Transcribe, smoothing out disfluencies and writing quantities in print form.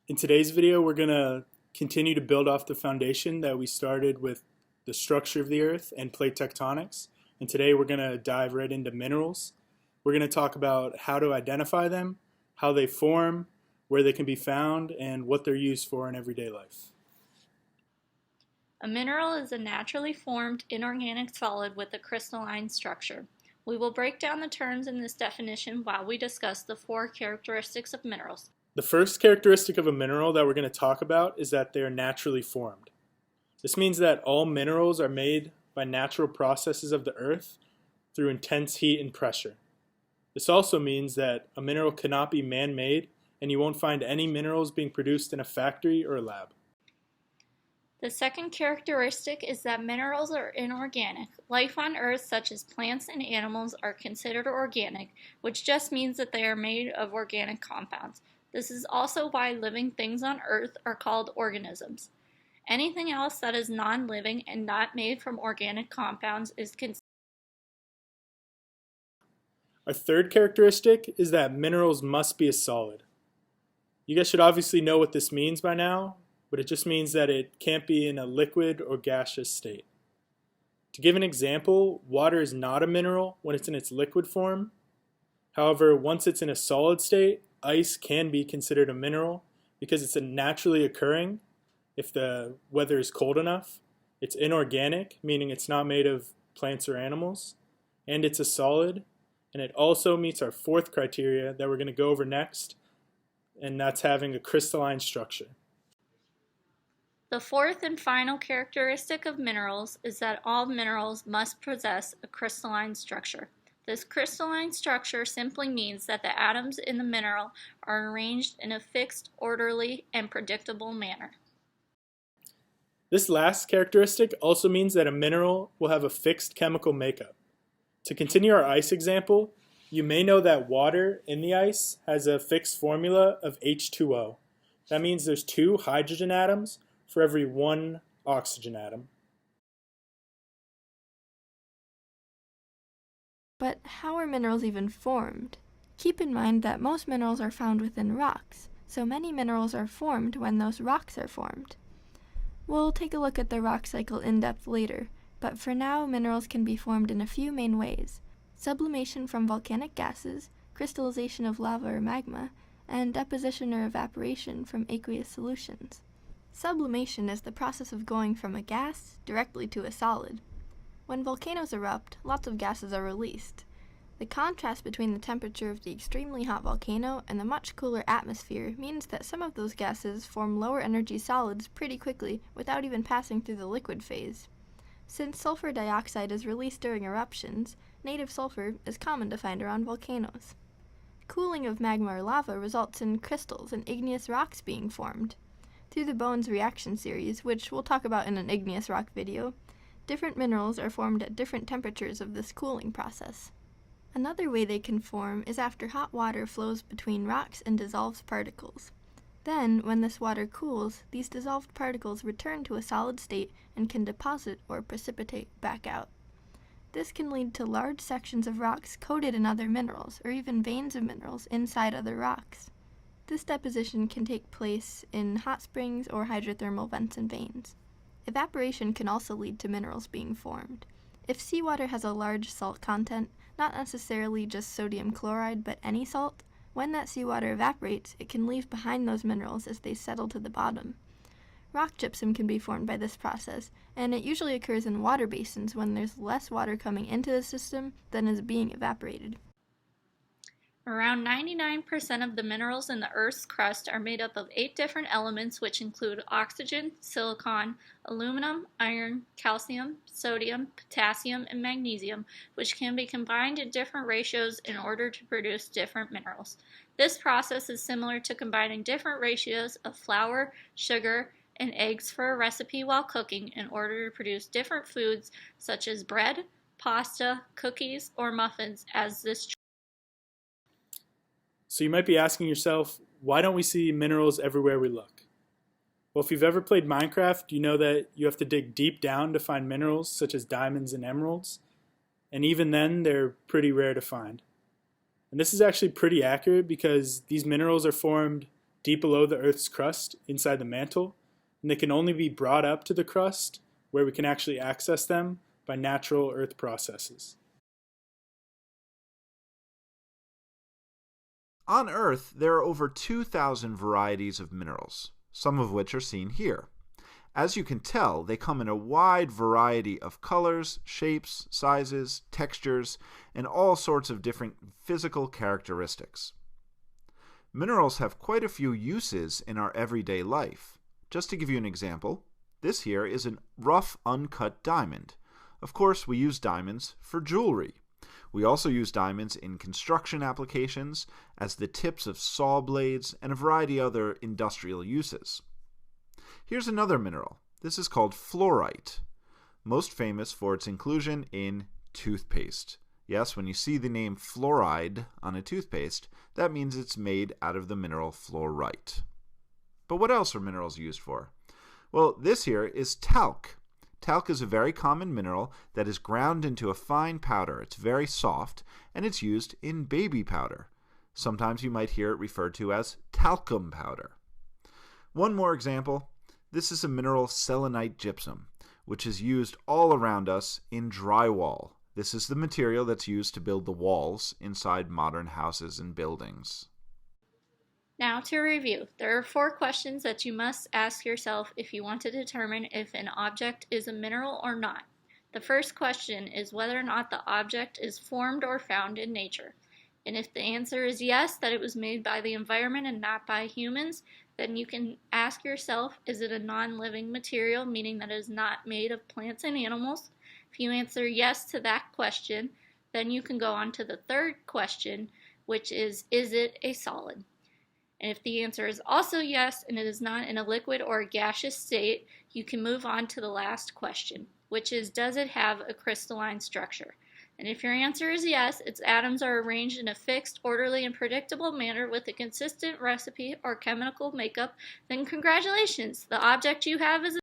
In today's video, we're going to continue to build off the foundation that we started with the structure of the Earth and plate tectonics. And today we're going to dive right into minerals. We're going to talk about how to identify them, how they form, where they can be found, and what they're used for in everyday life. A mineral is a naturally formed inorganic solid with a crystalline structure. We will break down the terms in this definition while we discuss the four characteristics of minerals. The first characteristic of a mineral that we're going to talk about is that they are naturally formed. This means that all minerals are made by natural processes of the earth through intense heat and pressure. This also means that a mineral cannot be man-made, and you won't find any minerals being produced in a factory or a lab. The second characteristic is that minerals are inorganic. Life on Earth, such as plants and animals, are considered organic, which just means that they are made of organic compounds. This is also why living things on Earth are called organisms. Anything else that is non-living and not made from organic compounds is considered. Our third characteristic is that minerals must be a solid. You guys should obviously know what this means by now, but it just means that it can't be in a liquid or gaseous state. To give an example, water is not a mineral when it's in its liquid form. However, once it's in a solid state, ice can be considered a mineral because it's naturally occurring if the weather is cold enough. It's inorganic, meaning it's not made of plants or animals, and it's a solid, and it also meets our fourth criteria that we're going to go over next, and that's having a crystalline structure. The fourth and final characteristic of minerals is that all minerals must possess a crystalline structure. This crystalline structure simply means that the atoms in the mineral are arranged in a fixed, orderly, and predictable manner. This last characteristic also means that a mineral will have a fixed chemical makeup. To continue our ice example, you may know that water in the ice has a fixed formula of H2O. That means there's 2 hydrogen atoms for every 1 oxygen atom. But how are minerals even formed? Keep in mind that most minerals are found within rocks, so many minerals are formed when those rocks are formed. We'll take a look at the rock cycle in depth later, but for now minerals can be formed in a few main ways: sublimation from volcanic gases, crystallization of lava or magma, and deposition or evaporation from aqueous solutions. Sublimation is the process of going from a gas directly to a solid. When volcanoes erupt, lots of gases are released. The contrast between the temperature of the extremely hot volcano and the much cooler atmosphere means that some of those gases form lower energy solids pretty quickly without even passing through the liquid phase. Since sulfur dioxide is released during eruptions, native sulfur is common to find around volcanoes. Cooling of magma or lava results in crystals and igneous rocks being formed. Through the Bones reaction series, which we'll talk about in an igneous rock video, different minerals are formed at different temperatures of this cooling process. Another way they can form is after hot water flows between rocks and dissolves particles. Then, when this water cools, these dissolved particles return to a solid state and can deposit or precipitate back out. This can lead to large sections of rocks coated in other minerals, or even veins of minerals inside other rocks. This deposition can take place in hot springs or hydrothermal vents and veins. Evaporation can also lead to minerals being formed. If seawater has a large salt content, not necessarily just sodium chloride, but any salt, when that seawater evaporates, it can leave behind those minerals as they settle to the bottom. Rock gypsum can be formed by this process, and it usually occurs in water basins when there's less water coming into the system than is being evaporated. Around 99% of the minerals in the Earth's crust are made up of 8 different elements, which include oxygen, silicon, aluminum, iron, calcium, sodium, potassium, and magnesium, which can be combined in different ratios in order to produce different minerals. This process is similar to combining different ratios of flour, sugar, and eggs for a recipe while cooking in order to produce different foods such as bread, pasta, cookies, or muffins as this. So you might be asking yourself, why don't we see minerals everywhere we look? Well, if you've ever played Minecraft, you know that you have to dig deep down to find minerals such as diamonds and emeralds, and even then they're pretty rare to find. And this is actually pretty accurate because these minerals are formed deep below the Earth's crust inside the mantle, and they can only be brought up to the crust where we can actually access them by natural Earth processes. On Earth, there are over 2,000 varieties of minerals, some of which are seen here. As you can tell, they come in a wide variety of colors, shapes, sizes, textures, and all sorts of different physical characteristics. Minerals have quite a few uses in our everyday life. Just to give you an example, this here is a rough, uncut diamond. Of course, we use diamonds for jewelry. We also use diamonds in construction applications, as the tips of saw blades, and a variety of other industrial uses. Here's another mineral. This is called fluorite, most famous for its inclusion in toothpaste. Yes, when you see the name fluoride on a toothpaste, that means it's made out of the mineral fluorite. But what else are minerals used for? Well, this here is talc. Talc is a very common mineral that is ground into a fine powder. It's very soft, and it's used in baby powder. Sometimes you might hear it referred to as talcum powder. One more example. This is a mineral selenite gypsum, which is used all around us in drywall. This is the material that's used to build the walls inside modern houses and buildings. Now to review, there are 4 questions that you must ask yourself if you want to determine if an object is a mineral or not. The first question is whether or not the object is formed or found in nature. And if the answer is yes, that it was made by the environment and not by humans, then you can ask yourself, is it a non-living material, meaning that it is not made of plants and animals? If you answer yes to that question, then you can go on to the third question, which is it a solid? And if the answer is also yes, and it is not in a liquid or a gaseous state, you can move on to the last question, which is, does it have a crystalline structure? And if your answer is yes, its atoms are arranged in a fixed, orderly, and predictable manner with a consistent recipe or chemical makeup, then congratulations, the object you have is